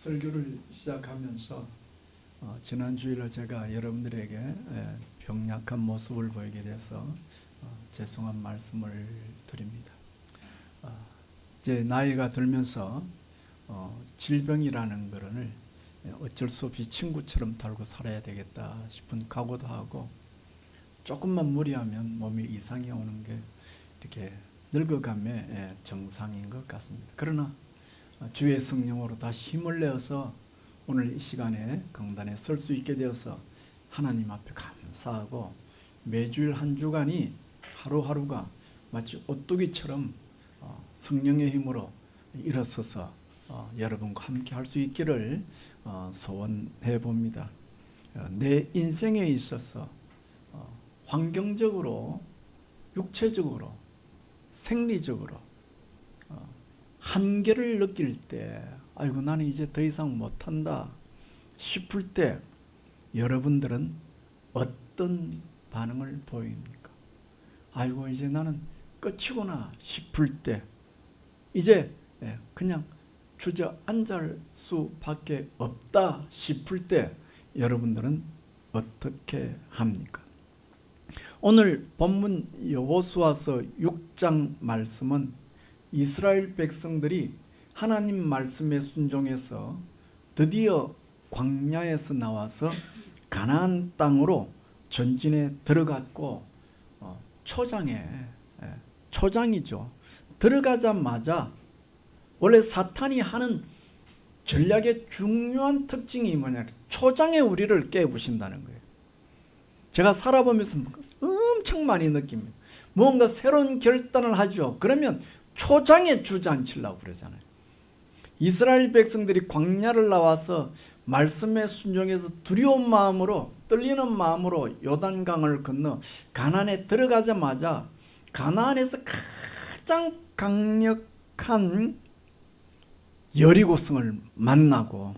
설교를 시작하면서 지난 주일에 제가 여러분들에게 병약한 모습을 보이게 돼서 죄송한 말씀을 드립니다. 이제 나이가 들면서 질병이라는 것을 어쩔 수 없이 친구처럼 달고 살아야 되겠다 싶은 각오도 하고, 조금만 무리하면 몸에 이상이 오는 게 이렇게 늙어감의 정상인 것 같습니다. 그러나 주의 성령으로 다시 힘을 내어서 오늘 이 시간에 강단에 설 수 있게 되어서 하나님 앞에 감사하고, 매주일 한 주간이 하루하루가 마치 오뚜기처럼 성령의 힘으로 일어서서 여러분과 함께 할 수 있기를 소원해 봅니다. 내 인생에 있어서 환경적으로, 육체적으로, 생리적으로 한계를 느낄 때, 아이고 나는 이제 더 이상 못한다 싶을 때 여러분들은 어떤 반응을 보입니까? 아이고 이제 나는 끝이구나 싶을 때, 이제 그냥 주저앉을 수밖에 없다 싶을 때 여러분들은 어떻게 합니까? 오늘 본문 여호수아서 6장 말씀은 이스라엘 백성들이 하나님 말씀에 순종해서 드디어 광야에서 나와서 가나안 땅으로 전진에 들어갔고, 초장이죠. 들어가자마자 원래 사탄이 하는 전략의 중요한 특징이 뭐냐, 초장에 우리를 깨부신다는 거예요. 제가 살아보면서 엄청 많이 느낍니다. 뭔가 새로운 결단을 하죠. 그러면 초장에 주저앉히려고 그러잖아요. 이스라엘 백성들이 광야를 나와서 말씀에 순종해서 두려운 마음으로, 떨리는 마음으로 요단강을 건너 가나안에 들어가자마자 가나안에서 가장 강력한 여리고성을 만나고,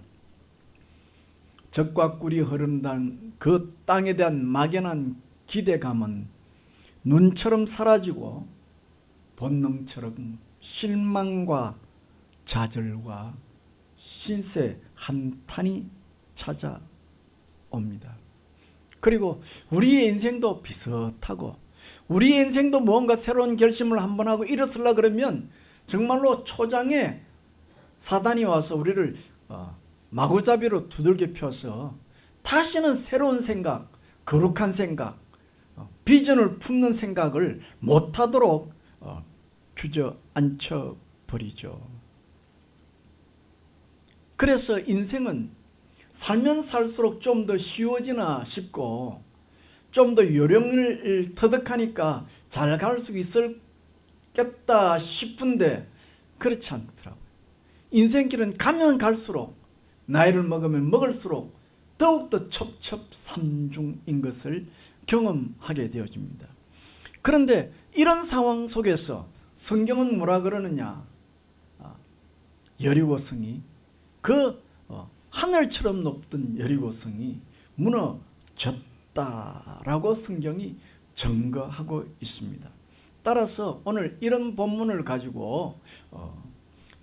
젖과 꿀이 흐른다는 그 땅에 대한 막연한 기대감은 눈처럼 사라지고 본능처럼 실망과 좌절과 신세 한탄이 찾아옵니다. 그리고 우리의 인생도 비슷하고, 우리의 인생도 뭔가 새로운 결심을 한번 하고 일어서려 그러면 정말로 초장에 사단이 와서 우리를 마구잡이로 두들겨 펴서 다시는 새로운 생각, 거룩한 생각, 비전을 품는 생각을 못하도록 주저앉혀 버리죠. 그래서 인생은 살면 살수록 좀 더 쉬워지나 싶고, 좀 더 요령을 터득하니까 잘 갈 수 있을겠다 싶은데 그렇지 않더라고요. 인생길은 가면 갈수록, 나이를 먹으면 먹을수록 더욱더 첩첩산중인 것을 경험하게 되어집니다. 그런데 이런 상황 속에서 성경은 뭐라 그러느냐, 여리고성이, 그 하늘처럼 높던 여리고성이 무너졌다라고 성경이 증거하고 있습니다. 따라서 오늘 이런 본문을 가지고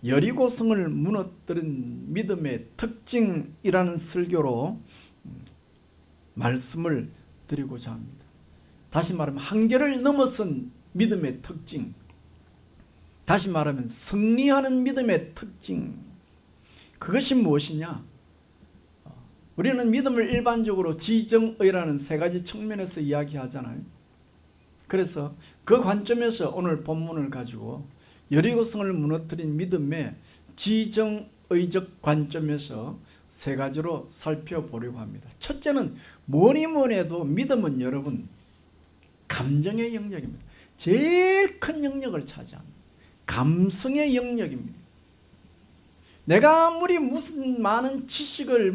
여리고성을 무너뜨린 믿음의 특징이라는 설교로 말씀을 드리고자 합니다. 다시 말하면 한계를 넘어선 믿음의 특징, 다시 말하면 승리하는 믿음의 특징, 그것이 무엇이냐? 우리는 믿음을 일반적으로 지정의라는 세 가지 측면에서 이야기하잖아요. 그래서 그 관점에서 오늘 본문을 가지고 여리고성을 무너뜨린 믿음의 지정의적 관점에서 세 가지로 살펴보려고 합니다. 첫째는 뭐니 해도 믿음은 여러분 감정의 영역입니다. 제일 큰 영역을 차지합니다. 감성의 영역입니다. 내가 아무리 무슨 많은 지식을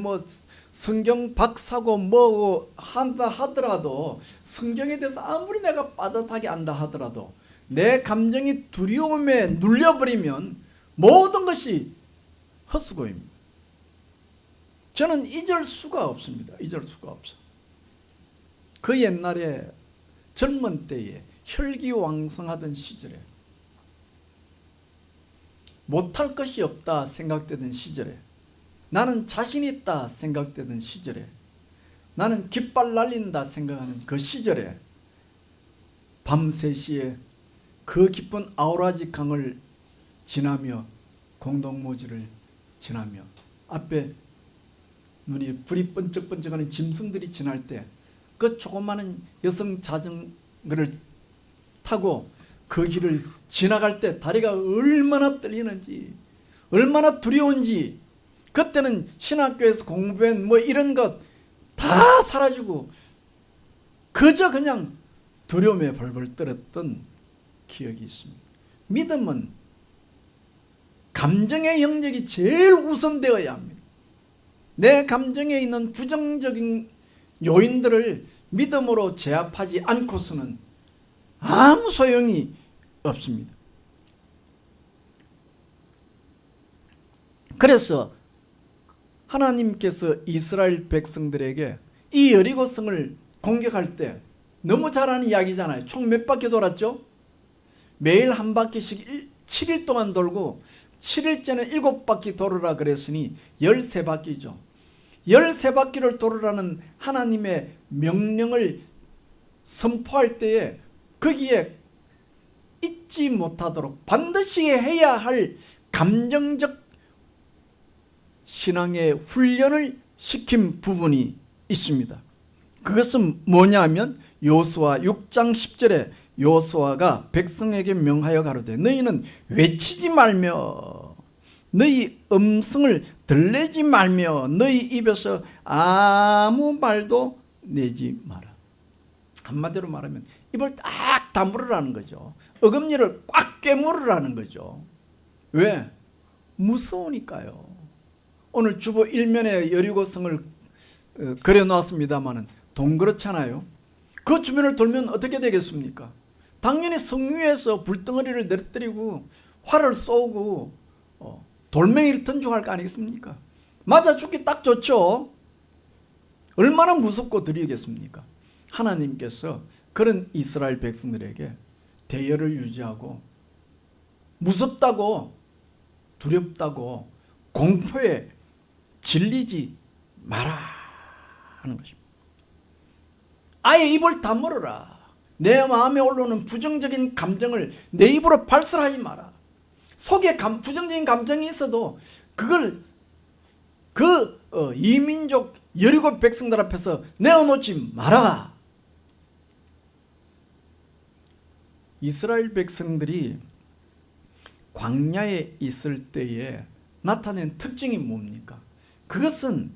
성경 박사고 뭐 한다 하더라도, 성경에 대해서 아무리 내가 빠듯하게 안다 하더라도 내 감정이 두려움에 눌려버리면 모든 것이 헛수고입니다. 저는 잊을 수가 없습니다. 잊을 수가 없어. 그 옛날에 젊은 때에 혈기왕성하던 시절에 못할 것이 없다 생각되던 시절에 나는 자신 있다 생각되던 시절에, 나는 깃발 날린다 생각하는 그 시절에 밤 3시에 그 깊은 아우라지 강을 지나며 공동모지를 지나며 앞에 눈이 불이 번쩍번쩍하는 짐승들이 지날 때 그 조그마한 여성 자전거를 타고 그 길을 지나갈 때 다리가 얼마나 떨리는지, 얼마나 두려운지, 그때는 신학교에서 공부한 뭐 이런 것 다 사라지고 그저 그냥 두려움에 벌벌 떨었던 기억이 있습니다. 믿음은 감정의 영역이 제일 우선되어야 합니다. 내 감정에 있는 부정적인 요인들을 믿음으로 제압하지 않고서는 아무 소용이 없습니다. 그래서 하나님께서 이스라엘 백성들에게 이 여리고성을 공격할 때 너무 잘 아는 이야기잖아요. 총 몇 바퀴 돌았죠? 매일 한 바퀴씩 7일 동안 돌고 7일째는 7바퀴 돌으라 그랬으니 13바퀴죠. 13바퀴를 돌으라는 하나님의 명령을 선포할 때에 거기에 잊지 못하도록 반드시 해야 할 감정적 신앙의 훈련을 시킨 부분이 있습니다. 그것은 뭐냐면 여호수아 6장 10절에 여호수아가 백성에게 명하여 가로되 너희는 외치지 말며 너희 음성을 들내지 말며 너희 입에서 아무 말도 내지 마라. 한마디로 말하면 입을 딱 다물으라는 거죠. 어금니를 꽉 깨물으라는 거죠. 왜? 무서우니까요. 오늘 주보 1면에 여리고성을 그려놨습니다마는 동그랗잖아요. 그 주변을 돌면 어떻게 되겠습니까? 당연히 성 위에서 불덩어리를 내려뜨리고 활을 쏘고 돌멩이를 던져갈 거 아니겠습니까? 맞아 죽기 딱 좋죠. 얼마나 무섭고 두렵겠습니까? 하나님께서 그런 이스라엘 백성들에게 대열을 유지하고 무섭다고 두렵다고 공포에 질리지 마라 하는 것입니다. 아예 입을 다물어라. 내 마음에 올라오는 부정적인 감정을 내 입으로 발설하지 마라. 속에 부정적인 감정이 있어도 그걸 이민족 여리고 백성들 앞에서 내어놓지 마라. 이스라엘 백성들이 광야에 있을 때에 나타낸 특징이 뭡니까? 그것은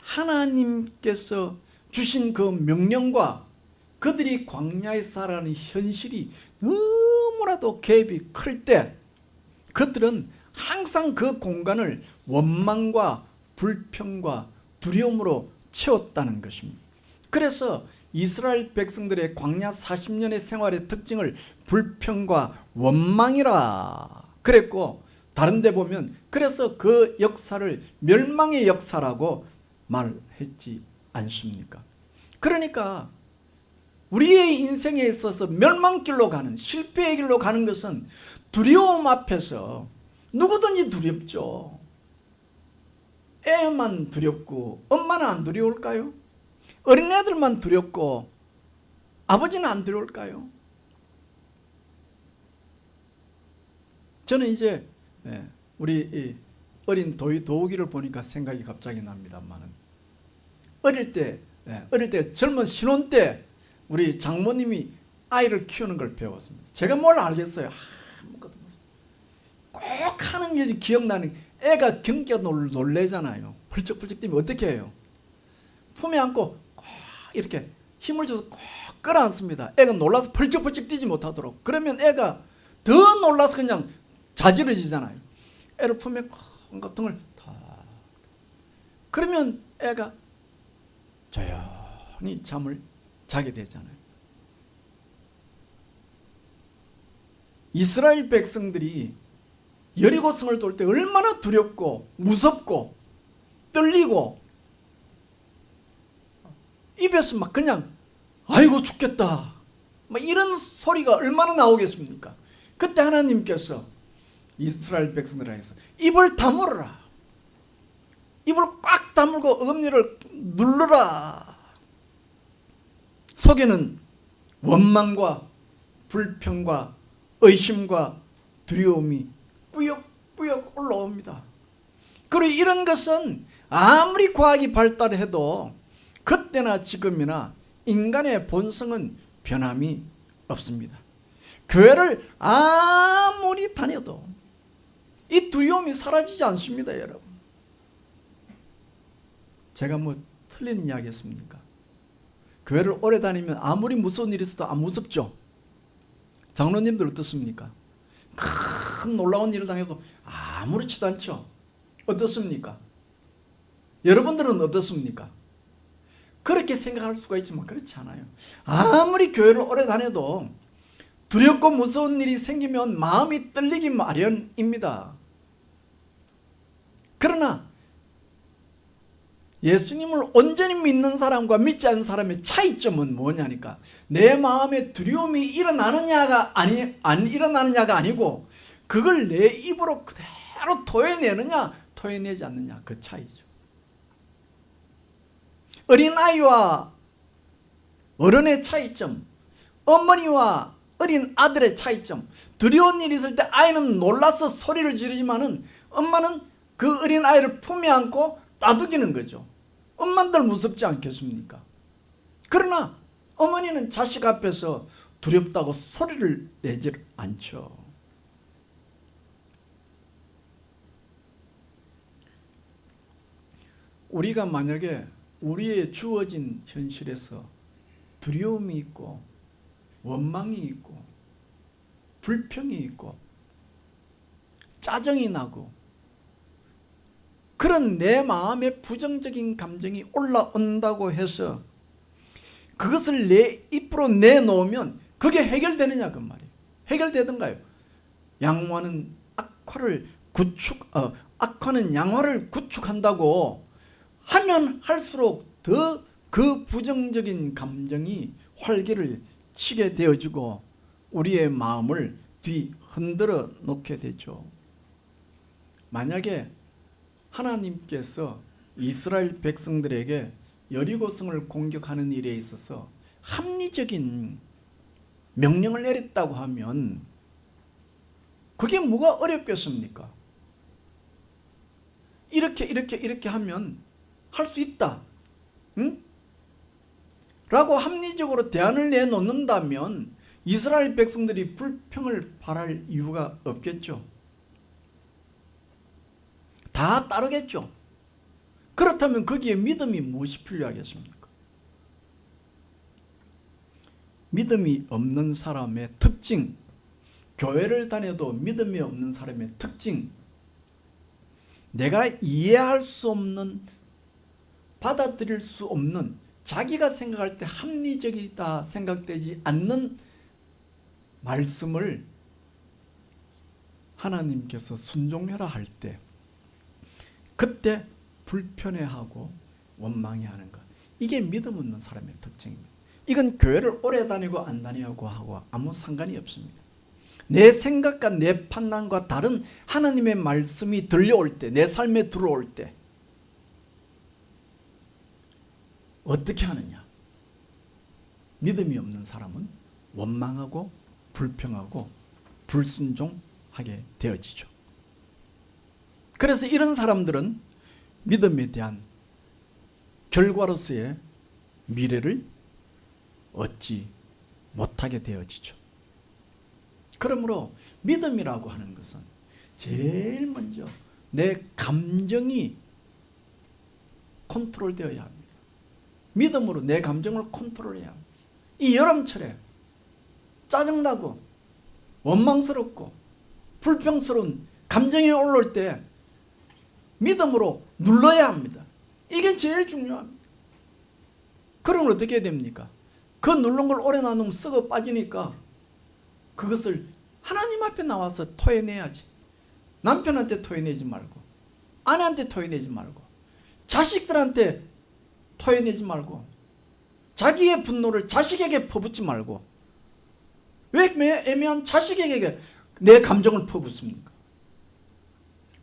하나님께서 주신 그 명령과 그들이 광야에 살아가는 현실이 너무나도 갭이 클 때 그들은 항상 그 공간을 원망과 불평과 두려움으로 채웠다는 것입니다. 그래서 이스라엘 백성들의 광야 40년의 생활의 특징을 불평과 원망이라 그랬고, 다른 데 보면 그래서 그 역사를 멸망의 역사라고 말했지 않습니까? 그러니까 우리의 인생에 있어서 멸망길로 가는, 실패의 길로 가는 것은 두려움 앞에서 누구든지 두렵죠. 애만 두렵고 엄마는 안 두려울까요? 어린애들만 두렵고 아버지는 안 두려울까요? 저는 이제 우리 어린 도우기를 보니까 생각이 갑자기 납니다만은 어릴 때 젊은 신혼 때 우리 장모님이 아이를 키우는 걸 배웠습니다. 제가 뭘 알겠어요. 아무것도 꼭 하는 일이 기억나는, 애가 경기가 놀래잖아요. 펄쩍펄쩍 뛰면 어떻게 해요? 품에 안고 꼭 이렇게 힘을 줘서 꼭 끌어안습니다. 애가 놀라서 펄쩍펄쩍 뛰지 못하도록. 그러면 애가 더 놀라서 그냥 자지러지잖아요. 애를 품에 꼭 등을 다. 그러면 애가 조용히 잠을 자게 되잖아요. 이스라엘 백성들이 여리고성을 돌 때 얼마나 두렵고 무섭고 떨리고 입에서 막 그냥 아이고 죽겠다 막 이런 소리가 얼마나 나오겠습니까? 그때 하나님께서 이스라엘 백성들에게서 입을 다물어라. 입을 꽉 다물고 어금니를 눌러라. 속에는 원망과 불평과 의심과 두려움이 뿌역뿌역 올라옵니다. 그리고 이런 것은 아무리 과학이 발달해도 그때나 지금이나 인간의 본성은 변함이 없습니다. 교회를 아무리 다녀도 이 두려움이 사라지지 않습니다, 여러분. 제가 뭐 틀린 이야기 했습니까? 교회를 오래 다니면 아무리 무서운 일이 있어도 안 무섭죠? 장로님들 어떻습니까? 큰 놀라운 일을 당해도 아무렇지도 않죠? 어떻습니까? 여러분들은 어떻습니까? 그렇게 생각할 수가 있지만 그렇지 않아요. 아무리 교회를 오래 다녀도 두렵고 무서운 일이 생기면 마음이 떨리기 마련입니다. 그러나 예수님을 온전히 믿는 사람과 믿지 않는 사람의 차이점은 뭐냐니까, 내 마음에 두려움이 일어나느냐가 안 일어나느냐가 아니고 그걸 내 입으로 그대로 토해내느냐 토해내지 않느냐, 그 차이죠. 어린아이와 어른의 차이점, 어머니와 어린 아들의 차이점. 두려운 일이 있을 때 아이는 놀라서 소리를 지르지만은 엄마는 그 어린 아이를 품에 안고 따두기는 거죠. 엄마들 무섭지 않겠습니까? 그러나 어머니는 자식 앞에서 두렵다고 소리를 내지 않죠. 우리가 만약에 우리의 주어진 현실에서 두려움이 있고 원망이 있고 불평이 있고 짜증이 나고 그런 내 마음에 부정적인 감정이 올라온다고 해서 그것을 내 입으로 내놓으면 그게 해결되느냐 그 말이에요. 해결되던가요? 악화는 양화를 구축한다고 하면 할수록 더 그 부정적인 감정이 활기를 치게 되어지고 우리의 마음을 뒤흔들어 놓게 되죠. 만약에 하나님께서 이스라엘 백성들에게 여리고성을 공격하는 일에 있어서 합리적인 명령을 내렸다고 하면 그게 뭐가 어렵겠습니까? 이렇게 하면 할 수 있다, 응? 라고 합리적으로 대안을 내놓는다면 이스라엘 백성들이 불평을 발할 이유가 없겠죠. 다 따르겠죠. 그렇다면 거기에 믿음이 무엇이 필요하겠습니까? 믿음이 없는 사람의 특징, 교회를 다녀도 믿음이 없는 사람의 특징, 내가 이해할 수 없는, 받아들일 수 없는, 자기가 생각할 때 합리적이다 생각되지 않는 말씀을 하나님께서 순종해라 할 때 그때 불편해하고 원망해하는 것, 이게 믿음 없는 사람의 특징입니다. 이건 교회를 오래 다니고 안 다니고 하고 아무 상관이 없습니다. 내 생각과 내 판단과 다른 하나님의 말씀이 들려올 때, 내 삶에 들어올 때 어떻게 하느냐? 믿음이 없는 사람은 원망하고 불평하고 불순종하게 되어지죠. 그래서 이런 사람들은 믿음에 대한 결과로서의 미래를 얻지 못하게 되어지죠. 그러므로 믿음이라고 하는 것은 제일 먼저 내 감정이 컨트롤되어야 합니다. 믿음으로 내 감정을 컨트롤해야 합니다. 이 여름철에 짜증나고 원망스럽고 불평스러운 감정이 올라올 때 믿음으로 눌러야 합니다. 이게 제일 중요합니다. 그러면 어떻게 됩니까? 그 누른 걸 오래 놔두면 썩어 빠지니까 그것을 하나님 앞에 나와서 토해내야지. 남편한테 토해내지 말고, 아내한테 토해내지 말고, 자식들한테 토해내지 말고, 자기의 분노를 자식에게 퍼붓지 말고. 왜 애매한 자식에게 내 감정을 퍼붓습니까?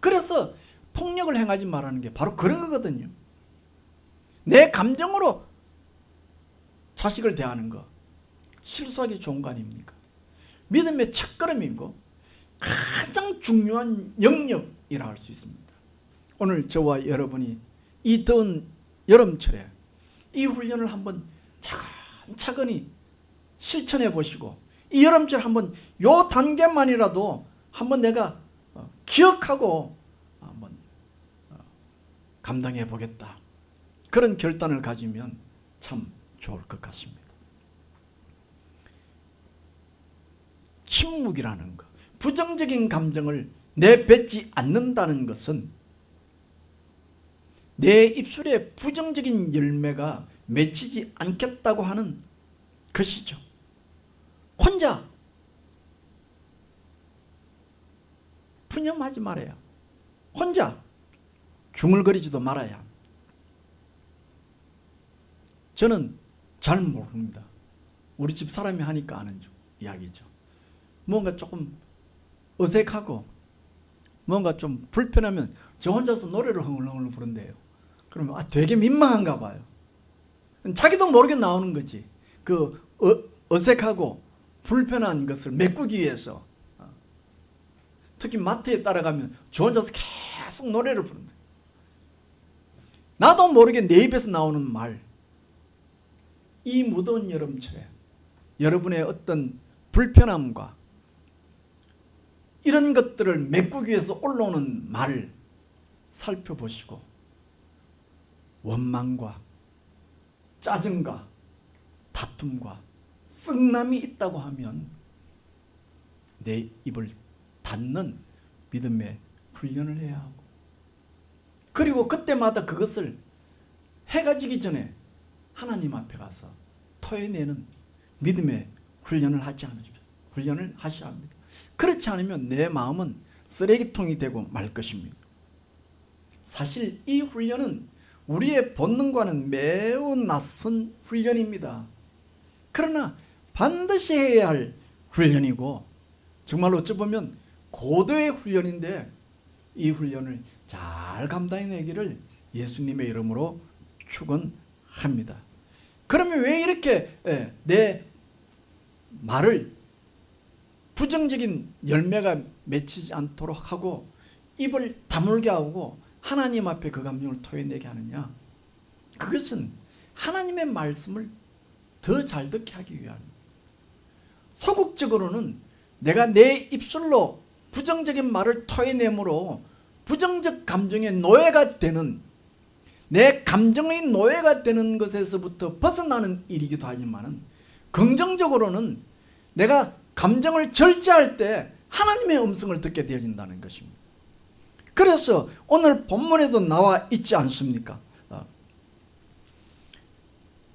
그래서 폭력을 행하지 말라는 게 바로 그런 거거든요. 내 감정으로 자식을 대하는 거 실수하기 좋은 거 아닙니까? 믿음의 첫걸음이고 가장 중요한 영역이라 할 수 있습니다. 오늘 저와 여러분이 이 더운 여름철에 이 훈련을 한번 차근차근히 실천해 보시고 이 여름철 한번 요 단계만이라도 한번 내가 기억하고 한번 감당해 보겠다. 그런 결단을 가지면 참 좋을 것 같습니다. 침묵이라는 것, 부정적인 감정을 내뱉지 않는다는 것은 내 입술에 부정적인 열매가 맺히지 않겠다고 하는 것이죠. 혼자 푸념하지 말아야, 혼자 중얼거리지도 말아야. 저는 잘 모릅니다. 우리 집 사람이 하니까 아는 이야기죠. 뭔가 조금 어색하고 뭔가 좀 불편하면 저 혼자서 노래를 흥얼흥얼 부른대요. 그러면 되게 민망한가 봐요. 자기도 모르게 나오는 거지. 그 어색하고 불편한 것을 메꾸기 위해서. 특히 마트에 따라가면 저 혼자서 계속 노래를 부른다. 나도 모르게 내 입에서 나오는 말. 이 무더운 여름철에 여러분의 어떤 불편함과 이런 것들을 메꾸기 위해서 올라오는 말을 살펴보시고 원망과 짜증과 다툼과 썩남이 있다고 하면 내 입을 닫는 믿음의 훈련을 해야 하고, 그리고 그때마다 그것을 해가 지기 전에 하나님 앞에 가서 토해내는 믿음의 훈련을 하셔야 합니다. 그렇지 않으면 내 마음은 쓰레기통이 되고 말 것입니다. 사실 이 훈련은 우리의 본능과는 매우 낯선 훈련입니다. 그러나 반드시 해야 할 훈련이고 정말로 어찌 보면 고도의 훈련인데 이 훈련을 잘 감당해내기를 예수님의 이름으로 축원합니다. 그러면 왜 이렇게 내 말을 부정적인 열매가 맺히지 않도록 하고 입을 다물게 하고 하나님 앞에 그 감정을 토해내게 하느냐? 그것은 하나님의 말씀을 더 잘 듣게 하기 위함입니다. 소극적으로는 내가 내 입술로 부정적인 말을 토해내므로 부정적 감정의 노예가 되는, 내 감정의 노예가 되는 것에서부터 벗어나는 일이기도 하지만 긍정적으로는 내가 감정을 절제할 때 하나님의 음성을 듣게 되어진다는 것입니다. 그래서 오늘 본문에도 나와 있지 않습니까?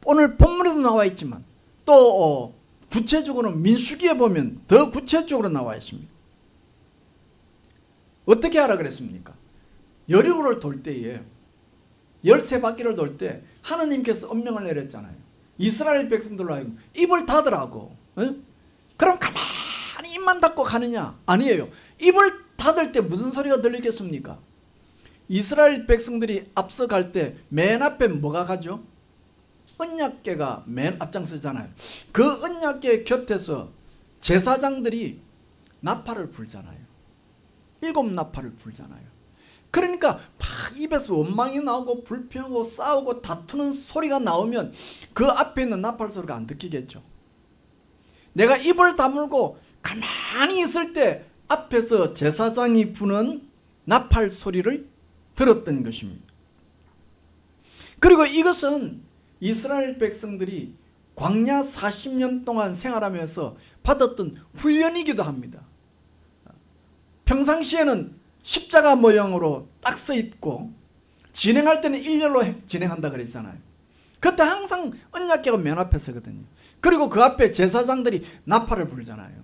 오늘 본문에도 나와 있지만 또 구체적으로 민수기에 보면 더 구체적으로 나와 있습니다. 어떻게 하라 그랬습니까? 여리고를 돌 때에 13바퀴를 돌 때 하나님께서 엄명을 내렸잖아요. 이스라엘 백성들로 하여금 입을 닫으라고. 그럼 가만히 입만 닫고 가느냐? 아니에요. 입을 닫을 때 무슨 소리가 들리겠습니까? 이스라엘 백성들이 앞서갈 때 맨 앞에 뭐가 가죠? 언약궤가 맨 앞장서잖아요. 그 언약궤 곁에서 제사장들이 나팔을 불잖아요. 7나팔을 불잖아요. 그러니까 막 입에서 원망이 나오고 불평하고 싸우고 다투는 소리가 나오면 그 앞에 있는 나팔 소리가 안 듣기겠죠. 내가 입을 다물고 가만히 있을 때 앞에서 제사장이 부는 나팔 소리를 들었던 것입니다. 그리고 이것은 이스라엘 백성들이 광야 40년 동안 생활하면서 받았던 훈련이기도 합니다. 평상시에는 십자가 모양으로 딱 서 있고 진행할 때는 일렬로 진행한다 그랬잖아요. 그때 항상 언약궤가 맨 앞에 서거든요. 그리고 그 앞에 제사장들이 나팔을 불잖아요.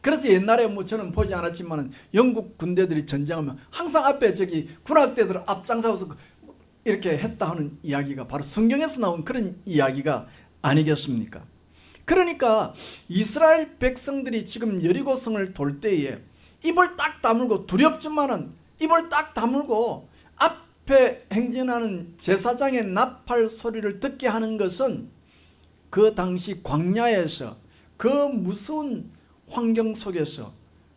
그래서 옛날에 저는 보지 않았지만 영국 군대들이 전쟁하면 항상 앞에 군악대들 앞장서서 이렇게 했다 하는 이야기가 바로 성경에서 나온 그런 이야기가 아니겠습니까? 그러니까 이스라엘 백성들이 지금 여리고성을 돌 때에 입을 딱 다물고 두렵지만은 입을 딱 다물고 앞에 행진하는 제사장의 나팔 소리를 듣게 하는 것은 그 당시 광야에서 그 무서운 환경 속에서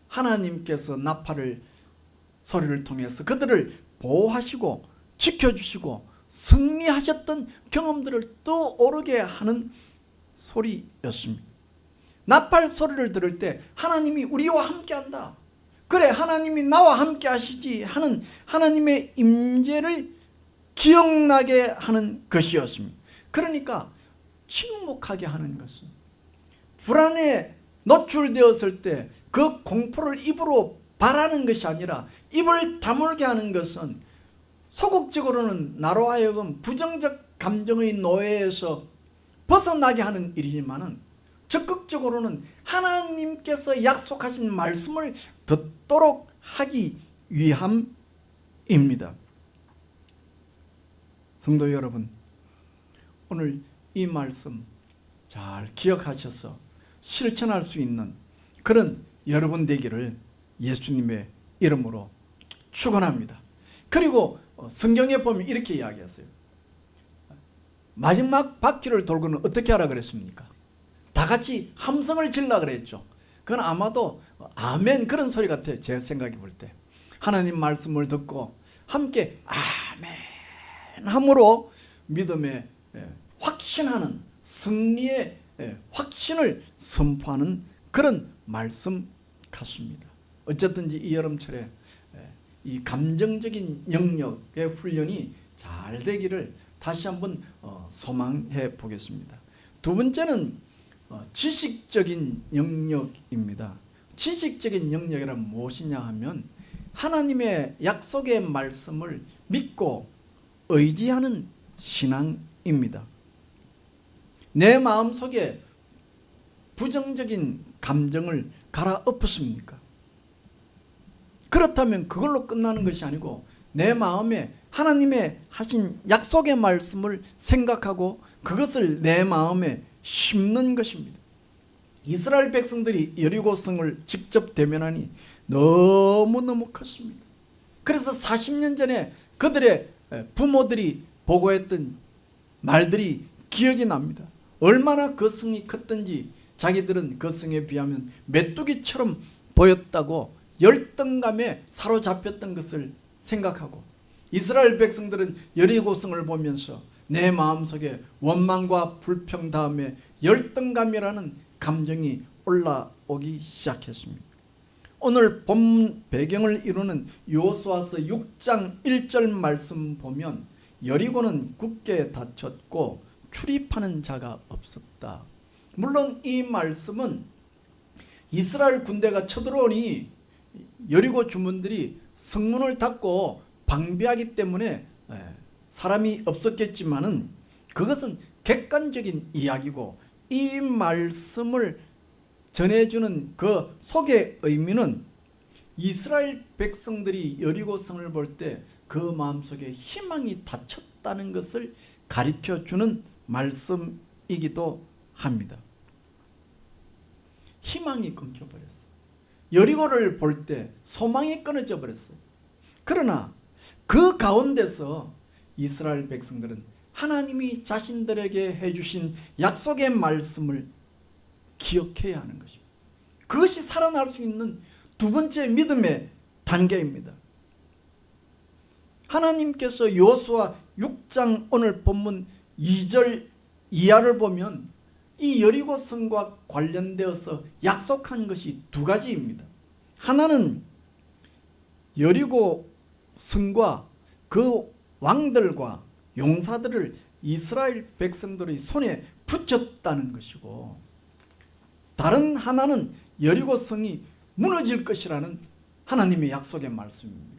하나님께서 나팔을 소리를 통해서 그들을 보호하시고 지켜주시고 승리하셨던 경험들을 떠오르게 하는 소리였습니다. 나팔 소리를 들을 때 하나님이 우리와 함께한다, 그래 하나님이 나와 함께 하시지 하는 하나님의 임재를 기억나게 하는 것이었습니다. 그러니까 침묵하게 하는 것은 불안에 노출되었을 때 그 공포를 입으로 발하는 것이 아니라 입을 다물게 하는 것은 소극적으로는 나로 하여금 부정적 감정의 노예에서 벗어나게 하는 일이지만은 적극적으로는 하나님께서 약속하신 말씀을 듣도록 하기 위함입니다. 성도 여러분, 오늘 이 말씀 잘 기억하셔서 실천할 수 있는 그런 여러분 되기를 예수님의 이름으로 축원합니다. 그리고 성경에 보면 이렇게 이야기했어요. 마지막 바퀴를 돌고는 어떻게 하라 그랬습니까? 다 같이 함성을 질라 그랬죠. 그건 아마도 아멘 그런 소리 같아요. 제 생각해 볼 때 하나님 말씀을 듣고 함께 아멘 함으로 믿음에 확신하는, 승리의 확신을 선포하는 그런 말씀 같습니다. 어쨌든지 이 여름철에 이 감정적인 영역의 훈련이 잘 되기를 다시 한번 소망해 보겠습니다. 두 번째는 지식적인 영역입니다. 지식적인 영역이란 무엇이냐 하면 하나님의 약속의 말씀을 믿고 의지하는 신앙입니다. 내 마음속에 부정적인 감정을 갈아엎었습니까? 그렇다면 그걸로 끝나는 것이 아니고 내 마음에 하나님의 하신 약속의 말씀을 생각하고 그것을 내 마음에 심는 것입니다. 이스라엘 백성들이 여리고성을 직접 대면하니 너무너무 컸습니다. 그래서 40년 전에 그들의 부모들이 보고했던 말들이 기억이 납니다. 얼마나 그 성이 컸던지 자기들은 그 성에 비하면 메뚜기처럼 보였다고 열등감에 사로잡혔던 것을 생각하고, 이스라엘 백성들은 여리고성을 보면서 내 마음속에 원망과 불평 다음에 열등감이라는 감정이 올라오기 시작했습니다. 오늘 본 배경을 이루는 여호수아서 6장 1절 말씀 보면 여리고는 굳게 닫혔고 출입하는 자가 없었다. 물론 이 말씀은 이스라엘 군대가 쳐들어오니 여리고 주민들이 성문을 닫고 방비하기 때문에 사람이 없었겠지만은 그것은 객관적인 이야기고, 이 말씀을 전해주는 그 속의 의미는 이스라엘 백성들이 여리고성을 볼 때 그 마음속에 희망이 닫혔다는 것을 가르쳐주는 말씀이기도 합니다. 희망이 끊겨버렸어요. 여리고를 볼 때 소망이 끊어져 버렸어요. 그러나 그 가운데서 이스라엘 백성들은 하나님이 자신들에게 해주신 약속의 말씀을 기억해야 하는 것입니다. 그것이 살아날 수 있는 두 번째 믿음의 단계입니다. 하나님께서 여호수아 6장 오늘 본문 2절 이하를 보면 이 여리고성과 관련되어서 약속한 것이 두 가지입니다. 하나는 여리고성과 그 왕들과 용사들을 이스라엘 백성들의 손에 붙였다는 것이고, 다른 하나는 여리고성이 무너질 것이라는 하나님의 약속의 말씀입니다.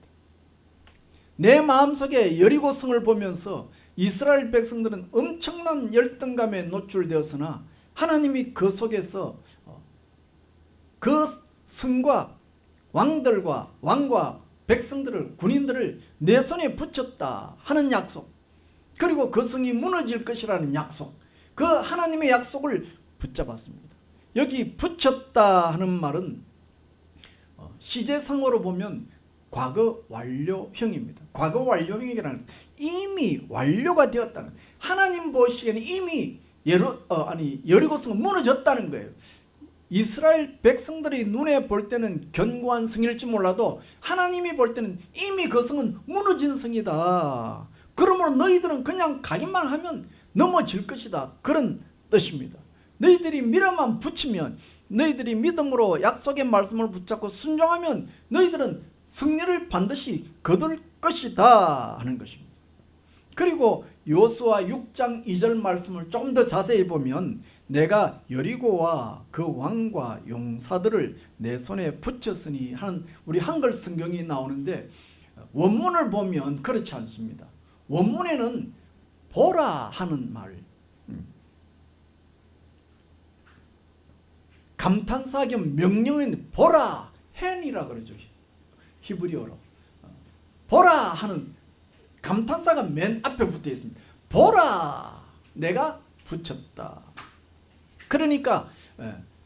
내 마음속에 여리고성을 보면서 이스라엘 백성들은 엄청난 열등감에 노출되었으나 하나님이 그 속에서 그 성과 왕과 백성들을, 군인들을 내 손에 붙였다 하는 약속, 그리고 그 성이 무너질 것이라는 약속, 그 하나님의 약속을 붙잡았습니다. 여기 붙였다 하는 말은 시제상으로 보면 과거 완료형입니다. 과거 완료형이라는 것은 이미 완료가 되었다는, 하나님 보시기에는 이미 여리고성은 무너졌다는 거예요. 이스라엘 백성들이 눈에 볼 때는 견고한 성일지 몰라도 하나님이 볼 때는 이미 그 성은 무너진 성이다. 그러므로 너희들은 그냥 가기만 하면 넘어질 것이다. 그런 뜻입니다. 너희들이 믿음만 붙이면, 너희들이 믿음으로 약속의 말씀을 붙잡고 순종하면 너희들은 승리를 반드시 거둘 것이다 하는 것입니다. 그리고 여호수아 6장 2절 말씀을 조금 더 자세히 보면 내가 여리고와 그 왕과 용사들을 내 손에 붙였으니 하는 우리 한글 성경이 나오는데, 원문을 보면 그렇지 않습니다. 원문에는 보라 하는 말, 감탄사 겸 명령인 보라 헨이라 그러죠. 히브리어로 보라 하는 감탄사가 맨 앞에 붙어 있습니다. 보라, 내가 붙였다. 그러니까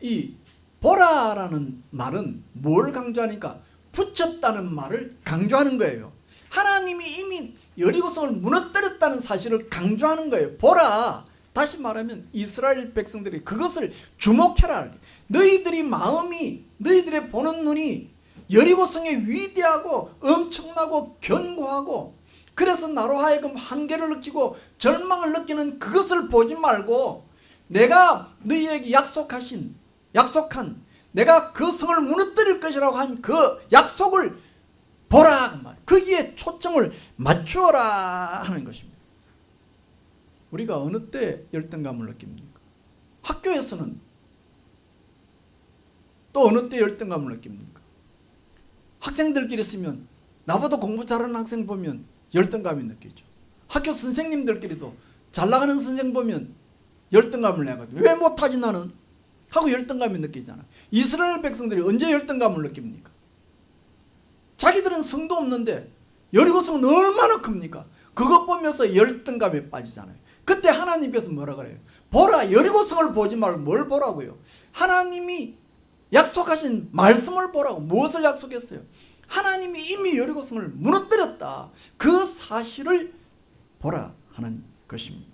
이 보라라는 말은 뭘 강조하니까 붙였다는 말을 강조하는 거예요. 하나님이 이미 여리고성을 무너뜨렸다는 사실을 강조하는 거예요. 보라, 다시 말하면 이스라엘 백성들이 그것을 주목해라. 너희들이 마음이, 너희들의 보는 눈이 여리고성의 위대하고 엄청나고 견고하고, 그래서 나로 하여금 한계를 느끼고 절망을 느끼는 그것을 보지 말고 내가 너희에게 약속한 내가 그 성을 무너뜨릴 것이라고 한 그 약속을 보라, 거기에 초점을 맞추어라 하는 것입니다. 우리가 어느 때 열등감을 느낍니까? 학교에서는 또 어느 때 열등감을 느낍니까? 학생들끼리 있으면 나보다 공부 잘하는 학생 보면 열등감이 느끼죠. 학교 선생님들끼리도 잘 나가는 선생 보면 열등감을 내가지고 왜 못하지 나는? 하고 열등감이 느끼잖아. 이스라엘 백성들이 언제 열등감을 느낍니까? 자기들은 성도 없는데 여리고성은 얼마나 큽니까? 그것 보면서 열등감에 빠지잖아요. 그때 하나님께서 뭐라 그래요? 보라, 여리고성을 보지 말고 뭘 보라고요? 하나님이 약속하신 말씀을 보라고. 무엇을 약속했어요? 하나님이 이미 여리고성을 무너뜨렸다. 그 사실을 보라 하는 것입니다.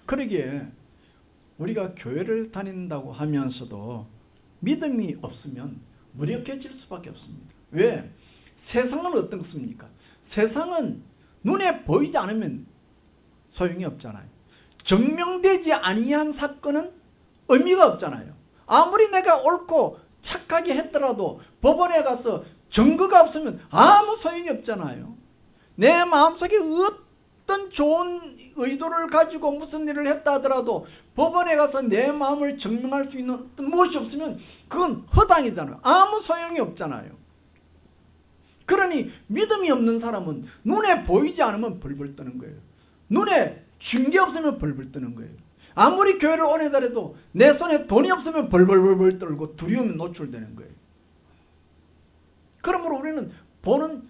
그러기에 우리가 교회를 다닌다고 하면서도 믿음이 없으면 무력해질 수밖에 없습니다. 왜? 세상은 어떻습니까? 세상은 눈에 보이지 않으면 소용이 없잖아요. 증명되지 아니한 사건은 의미가 없잖아요. 아무리 내가 옳고 착하게 했더라도 법원에 가서 증거가 없으면 아무 소용이 없잖아요. 내 마음속에 어떤 좋은 의도를 가지고 무슨 일을 했다 하더라도 법원에 가서 내 마음을 증명할 수 있는 어떤 무엇이 없으면 그건 허당이잖아요. 아무 소용이 없잖아요. 그러니 믿음이 없는 사람은 눈에 보이지 않으면 벌벌 떠는 거예요. 눈에 쥔 게 없으면 벌벌 떠는 거예요. 아무리 교회를 오래 다녀도 내 손에 돈이 없으면 벌벌벌 떨고 두려움에 노출되는 거예요. 그러므로 우리는 보는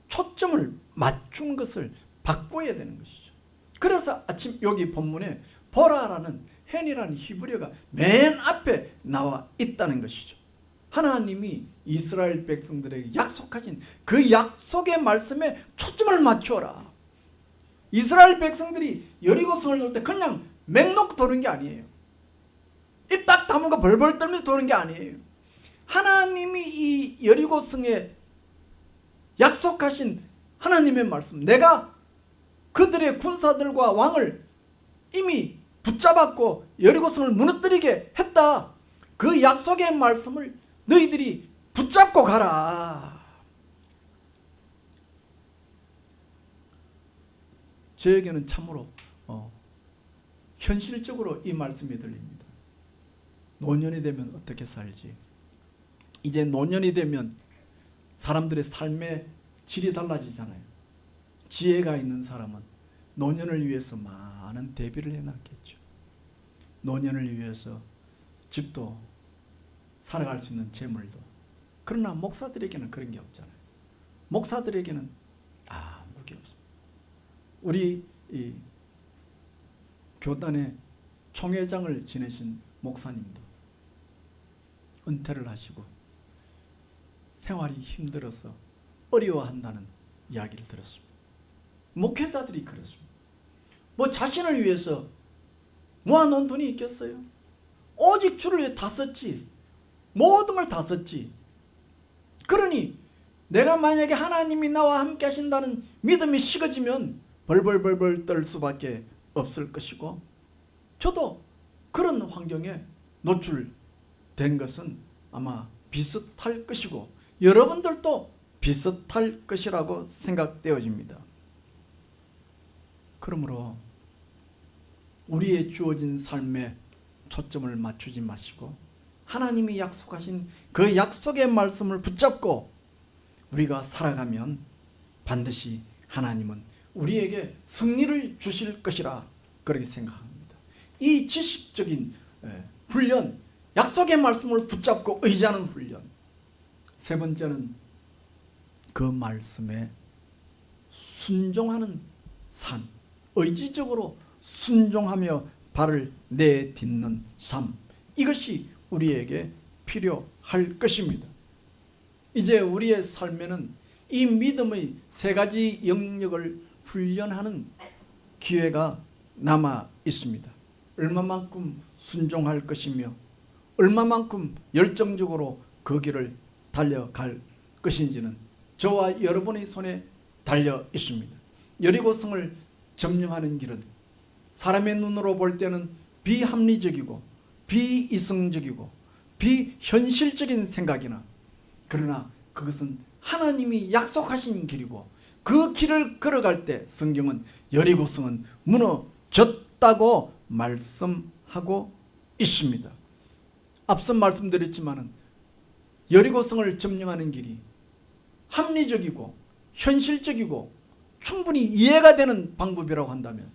초점을 맞춘 것을 바꿔야 되는 것이죠. 그래서 아침 여기 본문에 보라라는 헨이라는 히브리어가 맨 앞에 나와 있다는 것이죠. 하나님이 이스라엘 백성들에게 약속하신 그 약속의 말씀에 초점을 맞추어라. 이스라엘 백성들이 여리고성을 돌 때 그냥 맹놓고 도는 게 아니에요. 입 딱 다물고 벌벌 떨면서 도는 게 아니에요. 하나님이 이 여리고성에 약속하신 하나님의 말씀, 내가 그들의 군사들과 왕을 이미 붙잡았고 여리고성을 무너뜨리게 했다. 그 약속의 말씀을 너희들이 붙잡고 가라. 저에게는 참으로 현실적으로 이 말씀이 들립니다. 노년이 되면 어떻게 살지? 이제 노년이 되면 사람들의 삶의 질이 달라지잖아요. 지혜가 있는 사람은 노년을 위해서 많은 대비를 해놨겠죠. 노년을 위해서 집도 살아갈 수 있는 재물도. 그러나 목사들에게는 그런 게 없잖아요. 목사들에게는 아무 게 없습니다. 우리 이 교단의 총회장을 지내신 목사님도 은퇴를 하시고 생활이 힘들어서 어려워한다는 이야기를 들었습니다. 목회자들이 그렇습니다. 뭐 자신을 위해서 모아놓은 돈이 있겠어요? 오직 주를 위해 다 썼지. 모든 걸 다 썼지. 그러니 내가 만약에 하나님이 나와 함께 하신다는 믿음이 식어지면 벌벌벌벌 떨 수밖에 없을 것이고, 저도 그런 환경에 노출된 것은 아마 비슷할 것이고 여러분들도 비슷할 것이라고 생각되어집니다. 그러므로 우리의 주어진 삶에 초점을 맞추지 마시고 하나님이 약속하신 그 약속의 말씀을 붙잡고 우리가 살아가면 반드시 하나님은 우리에게 승리를 주실 것이라 그렇게 생각합니다. 이 지식적인 훈련, 약속의 말씀을 붙잡고 의지하는 훈련. 세 번째는 그 말씀에 순종하는 삶, 의지적으로 순종하며 발을 내딛는 삶, 이것이 우리에게 필요할 것입니다. 이제 우리의 삶에는 이 믿음의 세 가지 영역을 훈련하는 기회가 남아 있습니다. 얼마만큼 순종할 것이며 얼마만큼 열정적으로 그 길을 달려갈 것인지는 저와 여러분의 손에 달려 있습니다. 여리고성을 점령하는 길은 사람의 눈으로 볼 때는 비합리적이고 비이성적이고 비현실적인 생각이나, 그러나 그것은 하나님이 약속하신 길이고 그 길을 걸어갈 때 성경은 여리고성은 무너졌다고 말씀하고 있습니다. 앞서 말씀드렸지만 여리고성을 점령하는 길이 합리적이고 현실적이고 충분히 이해가 되는 방법이라고 한다면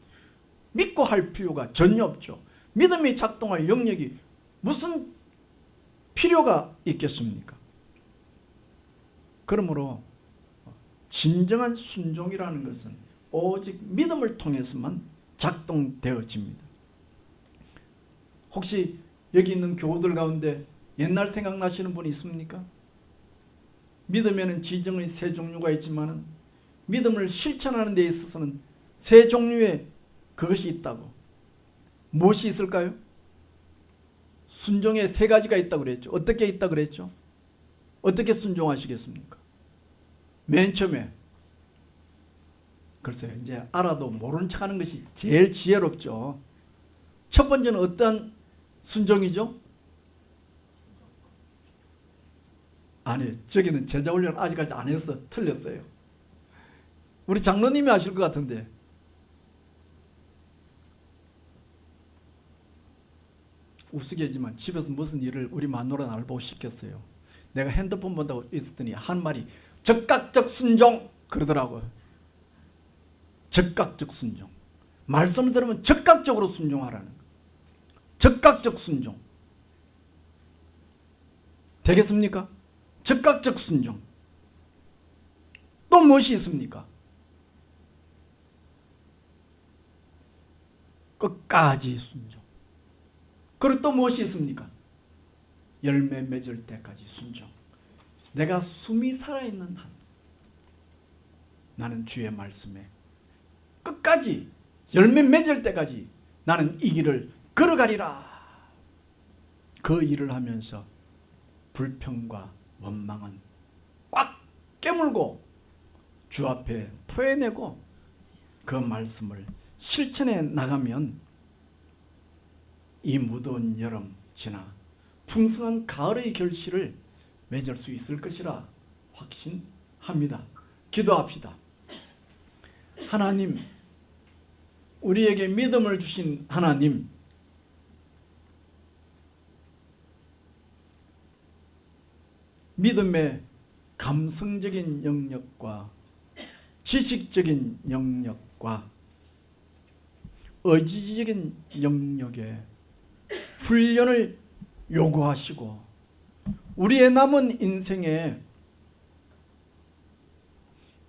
믿고 할 필요가 전혀 없죠. 믿음이 작동할 영역이 무슨 필요가 있겠습니까? 그러므로 진정한 순종이라는 것은 오직 믿음을 통해서만 작동되어집니다. 혹시 여기 있는 교우들 가운데 옛날 생각나시는 분이 있습니까? 믿음에는 지정의 세 종류가 있지만 믿음을 실천하는 데 있어서는 세 종류의 그것이 있다고. 무엇이 있을까요? 순종의 세 가지가 있다고 그랬죠. 어떻게 있다고 그랬죠? 어떻게 순종하시겠습니까? 맨 처음에, 글쎄요, 이제 알아도 모른 척 하는 것이 제일 지혜롭죠. 첫 번째는 어떤 순종이죠? 아니, 저기는 제자훈련 아직까지 안 해서 틀렸어요. 우리 장로님이 아실 것 같은데. 우스개지만 집에서 무슨 일을 우리 마누라 나를 보고 시켰어요. 내가 핸드폰 본다고 있었더니 한 말이 적극적 순종 그러더라고요. 적극적 순종. 말씀을 들으면 적극적으로 순종하라는 거. 적극적 순종. 되겠습니까? 적극적 순종. 또 무엇이 있습니까? 끝까지 순종. 그리고 또 무엇이 있습니까? 열매 맺을 때까지 순종. 내가 숨이 살아있는 한 나는 주의 말씀에 끝까지 열매 맺을 때까지 나는 이 길을 걸어가리라. 그 일을 하면서 불평과 원망은 꽉 깨물고 주 앞에 토해내고 그 말씀을 실천해 나가면 이 무더운 여름 지나 풍성한 가을의 결실을 맺을 수 있을 것이라 확신합니다. 기도합시다. 하나님, 우리에게 믿음을 주신 하나님, 믿음의 감성적인 영역과 지식적인 영역과 의지적인 영역에 훈련을 요구하시고 우리의 남은 인생에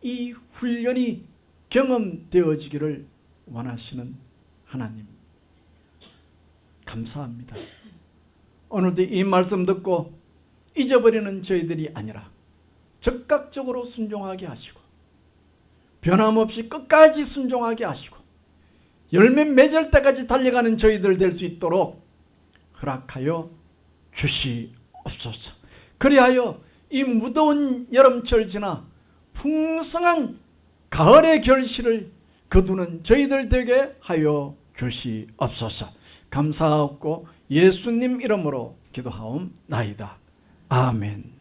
이 훈련이 경험되어지기를 원하시는 하나님, 감사합니다. 오늘도 이 말씀 듣고 잊어버리는 저희들이 아니라 적극적으로 순종하게 하시고 변함없이 끝까지 순종하게 하시고 열매 맺을 때까지 달려가는 저희들 될 수 있도록 허락하여 주시옵소서. 그리하여 이 무더운 여름철 지나 풍성한 가을의 결실을 거두는 저희들 되게 하여 주시옵소서. 감사하옵고 예수님 이름으로 기도하옵나이다. 아멘.